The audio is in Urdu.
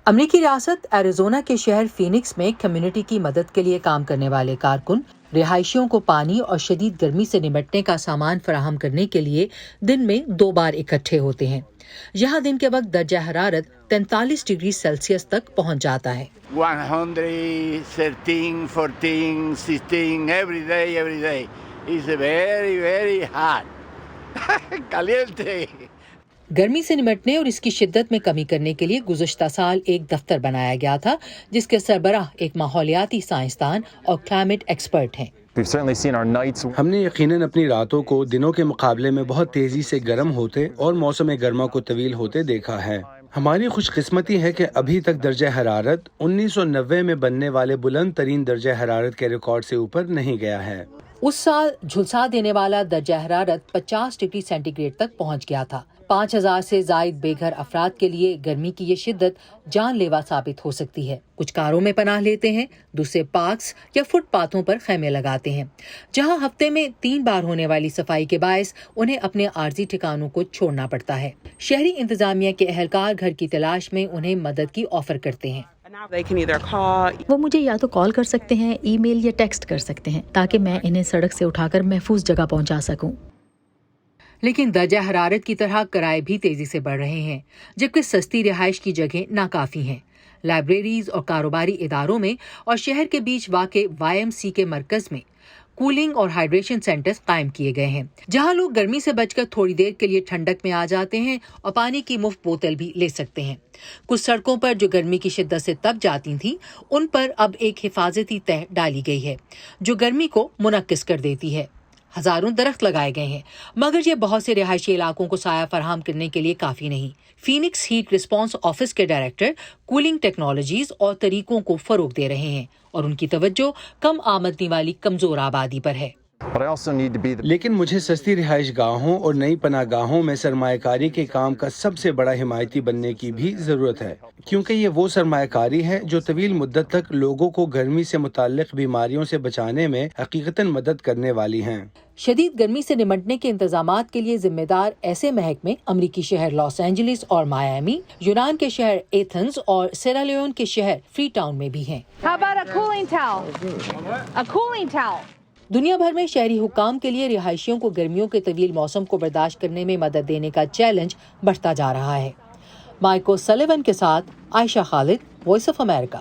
امریکی ریاست ایریزونا کے شہر فینکس میں کمیونٹی کی مدد کے لیے کام کرنے والے کارکن رہائشیوں کو پانی اور شدید گرمی سے نمٹنے کا سامان فراہم کرنے کے لیے دن میں 2 بار اکٹھے ہوتے ہیں۔ یہاں دن کے وقت درجہ حرارت 43 ڈگری سیلسیس تک پہنچ جاتا ہے۔ 113, 14, 16 every day. It's very, very hot. Caliente. گرمی سے نمٹنے اور اس کی شدت میں کمی کرنے کے لیے گزشتہ سال ایک دفتر بنایا گیا تھا جس کے سربراہ ایک ماحولیاتی سائنسدان اور کلائمیٹ ایکسپرٹ ہیں۔ ہم نے یقیناً اپنی راتوں کو دنوں کے مقابلے میں بہت تیزی سے گرم ہوتے اور موسم گرما کو طویل ہوتے دیکھا ہے۔ ہماری خوش قسمتی ہے کہ ابھی تک درجہ حرارت 1990 میں بننے والے بلند ترین درجہ حرارت کے ریکارڈ سے اوپر نہیں گیا ہے۔ اس سال جھلسا دینے والا درجہ حرارت 50 ڈگری سینٹی گریڈ تک پہنچ گیا تھا۔ 5000 سے زائد بے گھر افراد کے لیے گرمی کی یہ شدت جان لیوا ثابت ہو سکتی ہے۔ کچھ کاروں میں پناہ لیتے ہیں، دوسرے پارکس یا فٹ پاتھوں پر خیمے لگاتے ہیں، جہاں ہفتے میں 3 بار ہونے والی صفائی کے باعث انہیں اپنے عارضی ٹھکانوں کو چھوڑنا پڑتا ہے۔ شہری انتظامیہ کے اہلکار گھر کی تلاش میں انہیں مدد کی آفر کرتے ہیں۔ وہ مجھے یا تو کال کر سکتے ہیں، ای میل یا ٹیکسٹ کر سکتے ہیں تاکہ میں انہیں سڑک سے اٹھا کر محفوظ جگہ پہنچا سکوں۔ لیکن درجہ حرارت کی طرح کرائے بھی تیزی سے بڑھ رہے ہیں، جبکہ سستی رہائش کی جگہیں ناکافی ہیں۔ لائبریریز اور کاروباری اداروں میں اور شہر کے بیچ واقع YMCA کے مرکز میں کولنگ اور ہائیڈریشن سینٹرز قائم کیے گئے ہیں، جہاں لوگ گرمی سے بچ کر تھوڑی دیر کے لیے ٹھنڈک میں آ جاتے ہیں اور پانی کی مفت بوتل بھی لے سکتے ہیں۔ کچھ سڑکوں پر جو گرمی کی شدت سے تپ جاتی تھیں، ان پر اب ایک حفاظتی تہ ڈالی گئی ہے جو گرمی کو منعکس کر دیتی ہے۔ ہزاروں درخت لگائے گئے ہیں، مگر یہ بہت سے رہائشی علاقوں کو سایہ فراہم کرنے کے لیے کافی نہیں۔ فینکس ہیٹ رسپانس آفس کے ڈائریکٹر کولنگ ٹیکنالوجیز اور طریقوں کو فروغ دے رہے ہیں اور ان کی توجہ کم آمدنی والی کمزور آبادی پر ہے۔ لیکن مجھے سستی رہائش گاہوں اور نئی پناہ گاہوں میں سرمایہ کاری کے کام کا سب سے بڑا حمایتی بننے کی بھی ضرورت ہے، کیونکہ یہ وہ سرمایہ کاری ہے جو طویل مدت تک لوگوں کو گرمی سے متعلق بیماریوں سے بچانے میں حقیقتاً مدد کرنے والی ہیں۔ شدید گرمی سے نمٹنے کے انتظامات کے لیے ذمہ دار ایسے محکمے امریکی شہر لاس اینجلس اور مایامی، یونان کے شہر ایتھنز اور سیرالیون کے شہر فری ٹاؤن میں بھی ہیں۔ دنیا بھر میں شہری حکام کے لیے رہائشیوں کو گرمیوں کے طویل موسم کو برداشت کرنے میں مدد دینے کا چیلنج بڑھتا جا رہا ہے۔ مائیکل سلیون کے ساتھ عائشہ خالد، وائس آف امریکہ۔